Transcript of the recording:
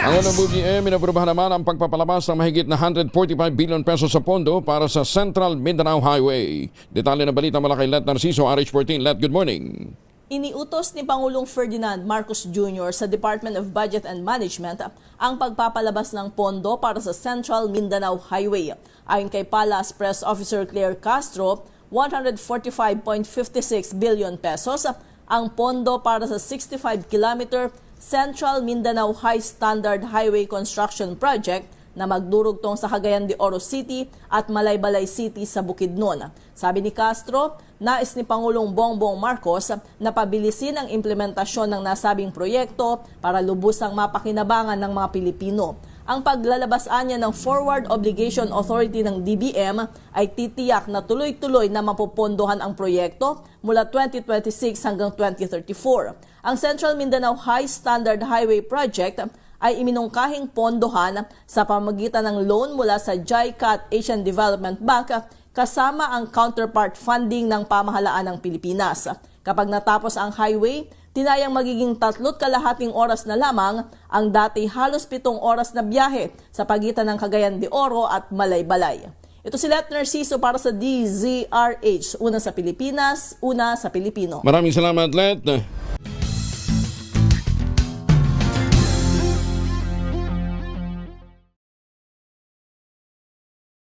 Ang BBM inaprubahan naman ang pagpapalabas ng mahigit na 145 billion pesos sa pondo para sa Central Mindanao Highway. Detalye ng balita mula kay Let Narciso, RH14. Let, good morning. Iniutos ni Pangulong Ferdinand Marcos Jr. sa Department of Budget and Management ang pagpapalabas ng pondo para sa Central Mindanao Highway. Ayon kay Palas Press Officer Claire Castro, 145.56 billion pesos ang pondo para sa 65-kilometer Central Mindanao High Standard Highway Construction Project na magdurugtong sa Cagayan de Oro City at Malaybalay City sa Bukidnon. Sabi ni Castro, nais ni Pangulong Bongbong Marcos na pabilisin ang implementasyon ng nasabing proyekto para lubusang mapakinabangan ng mga Pilipino. Ang paglalabas niya ng Forward Obligation Authority ng DBM ay titiyak na tuloy-tuloy na mapupondohan ang proyekto mula 2026 hanggang 2034. Ang Central Mindanao High Standard Highway Project ay iminungkahing pondohan sa pamamagitan ng loan mula sa JICAT Asian Development Bank kasama ang counterpart funding ng pamahalaan ng Pilipinas. Kapag natapos ang highway, tinayang magiging 3.5 oras na lamang ang dati halos 7 oras na biyahe sa pagitan ng Cagayan de Oro at Malaybalay. Ito si Let Narciso para sa DZRH. Una sa Pilipinas, una sa Pilipino. Maraming salamat, Let.